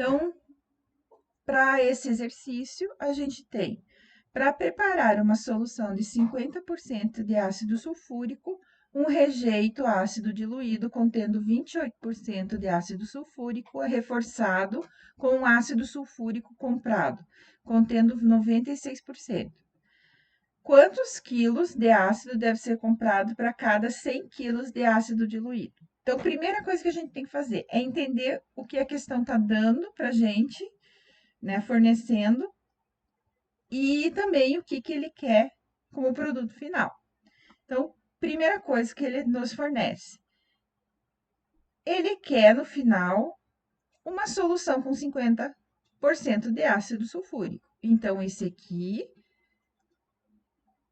Então, para esse exercício, a gente tem, para preparar uma solução de 50% de ácido sulfúrico, um rejeito ácido diluído contendo 28% de ácido sulfúrico é reforçado com um ácido sulfúrico comprado, contendo 96%. Quantos quilos de ácido deve ser comprado para cada 100 quilos de ácido diluído? Então, a primeira coisa que a gente tem que fazer é entender o que a questão está dando para a gente, né, fornecendo, e também o que ele quer como produto final. Então, primeira coisa que ele nos fornece. Ele quer, no final, uma solução com 50% de ácido sulfúrico. Então, esse aqui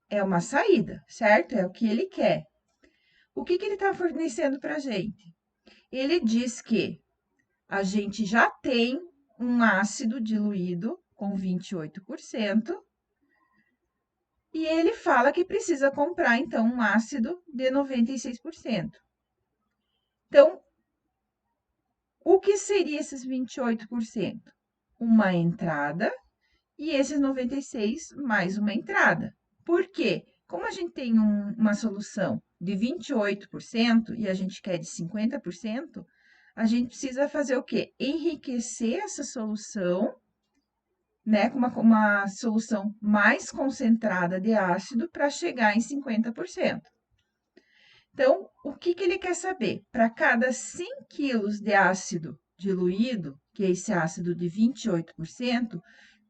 é uma saída, certo? É o que ele quer. O que ele está fornecendo para a gente? Ele diz que a gente já tem um ácido diluído com 28%, e ele fala que precisa comprar, então, um ácido de 96%. Então, o que seria esses 28%? Uma entrada e esses 96% mais uma entrada. Por quê? Como a gente tem uma solução de 28% e a gente quer de 50%, a gente precisa fazer o quê? Enriquecer essa solução, né, com uma solução mais concentrada de ácido para chegar em 50%. Então, o que ele quer saber? Para cada 100 quilos de ácido diluído, que é esse ácido de 28%,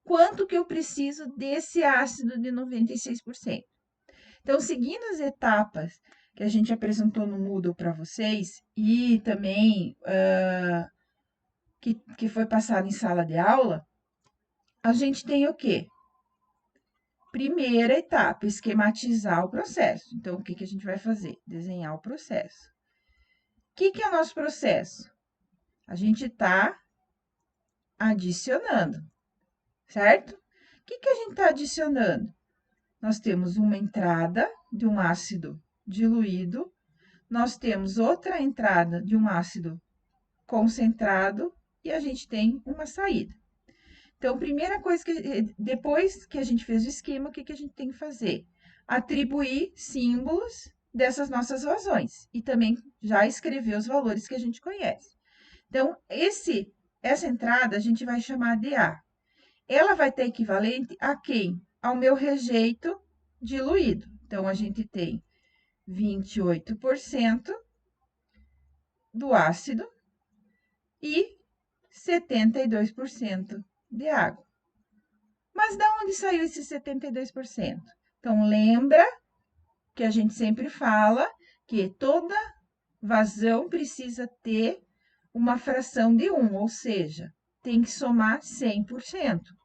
quanto que eu preciso desse ácido de 96%? Então, seguindo as etapas que a gente apresentou no Moodle para vocês e também que foi passado em sala de aula, a gente tem o quê? Primeira etapa, esquematizar o processo. Então, o que a gente vai fazer? Desenhar o processo. O que é o nosso processo? A gente está adicionando, certo? O que a gente está adicionando? Nós temos uma entrada de um ácido diluído, nós temos outra entrada de um ácido concentrado e a gente tem uma saída. Então, primeira coisa depois que a gente fez o esquema, o que a gente tem que fazer? Atribuir símbolos dessas nossas vazões e também já escrever os valores que a gente conhece. Então, essa entrada a gente vai chamar de A. Ela vai ter equivalente a quem? Ao meu rejeito diluído. Então, a gente tem 28% do ácido e 72% de água. Mas da onde saiu esse 72%? Então, lembra que a gente sempre fala que toda vazão precisa ter uma fração de 1, ou seja, tem que somar 100%.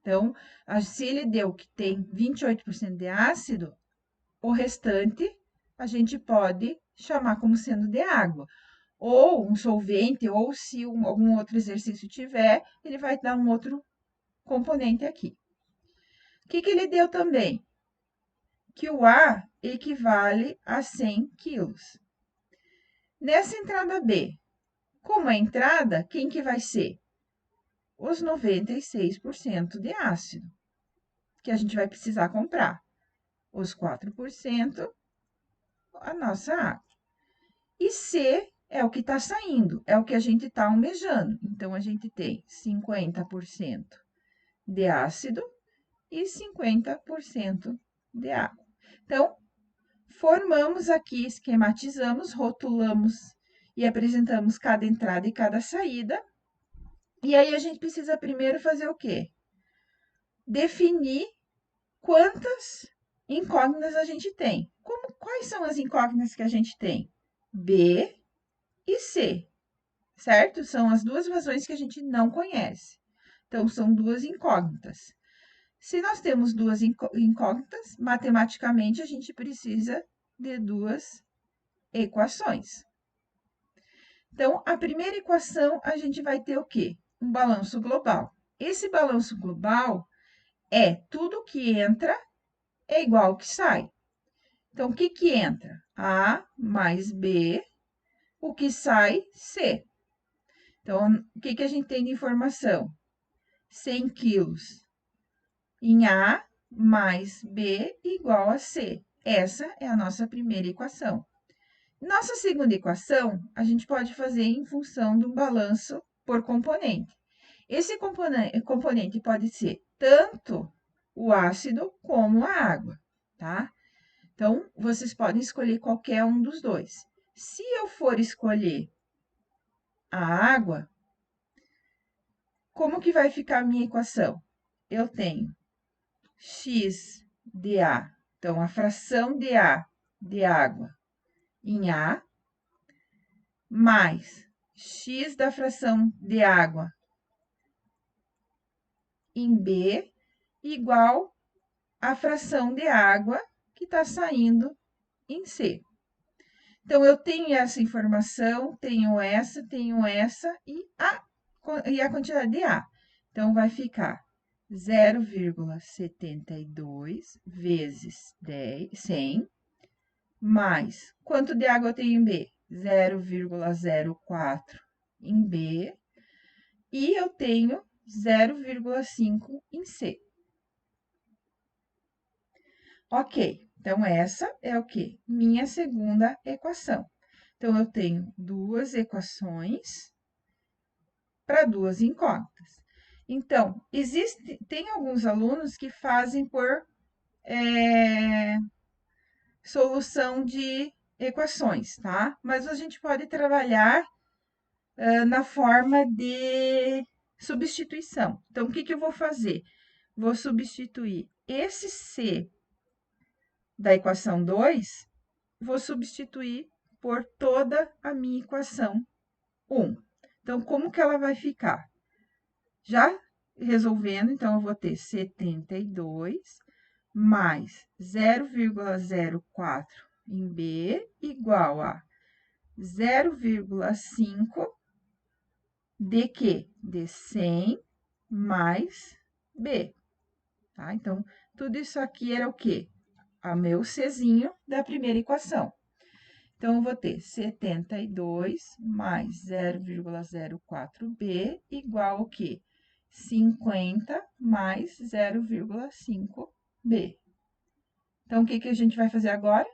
Então, se ele deu que tem 28% de ácido, o restante a gente pode chamar como sendo de água. Ou um solvente, ou se algum outro exercício tiver, ele vai dar um outro componente aqui. O que ele deu também? Que o A equivale a 100 quilos. Nessa entrada B, como é entrada, quem que vai ser? Os 96% de ácido, que a gente vai precisar comprar. Os 4%, a nossa água. E C é o que está saindo, é o que a gente está almejando. Então, a gente tem 50% de ácido e 50% de água. Então, formamos aqui, esquematizamos, rotulamos e apresentamos cada entrada e cada saída. E aí, a gente precisa primeiro fazer o quê? Definir quantas incógnitas a gente tem. Quais são as incógnitas que a gente tem? B e C, certo? São as duas vazões que a gente não conhece. Então, são duas incógnitas. Se nós temos duas incógnitas, matematicamente a gente precisa de duas equações. Então, a primeira equação a gente vai ter o quê? Um balanço global. Esse balanço global é tudo que entra é igual ao que sai. Então, o que entra? A mais B, o que sai, C. Então, o que a gente tem de informação? 100 quilos em A mais B igual a C. Essa é a nossa primeira equação. Nossa segunda equação, a gente pode fazer em função do balanço por componente. Esse componente pode ser tanto o ácido como a água, tá? Então, vocês podem escolher qualquer um dos dois. Se eu for escolher a água, como que vai ficar a minha equação? Eu tenho x dA, então, a fração dA de água em A, mais x da fração de água em B, igual a fração de água que está saindo em C. Então, eu tenho essa informação, tenho essa e a quantidade de A. Então, vai ficar 0,72 vezes 100, mais quanto de água eu tenho em B? 0,04 em B, e eu tenho 0,5 em C. Ok, então essa é o quê? Minha segunda equação. Então, eu tenho duas equações para duas incógnitas. Então, tem alguns alunos que fazem por solução de equações, tá? Mas a gente pode trabalhar na forma de substituição. Então, o que eu vou fazer? Vou substituir esse C da equação 2, vou substituir por toda a minha equação 1. Então, como que ela vai ficar? Já resolvendo, então, eu vou ter 72 mais 0,04 em B igual a 0,5 de quê? De 100 mais B, tá? Então, tudo isso aqui era o quê? O meu Czinho da primeira equação. Então, eu vou ter 72 mais 0,04B igual ao quê? 50 mais 0,5B. Então, o que a gente vai fazer agora?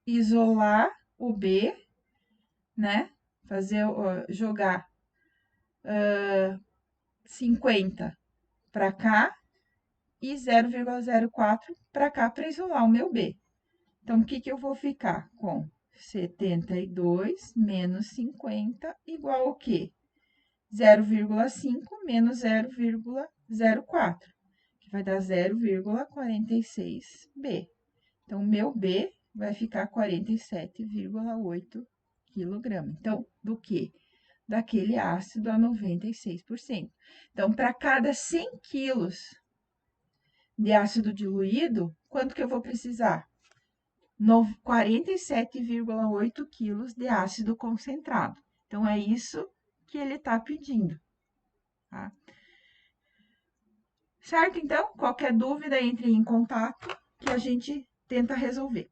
Isolar o B, né? Jogar 50 para cá e 0,04 para cá para isolar o meu B. Então, o que eu vou ficar com? 72 menos 50 igual ao quê? 0,5 menos 0,04, que vai dar 0,46B. Então, o meu B vai ficar 47,8 quilogramas. Então, do quê? Daquele ácido a 96%. Então, para cada 100 quilos de ácido diluído, quanto que eu vou precisar? 47,8 quilos de ácido concentrado. Então, é isso que ele está pedindo, tá? Certo? Então, qualquer dúvida, entre em contato que a gente tenta resolver.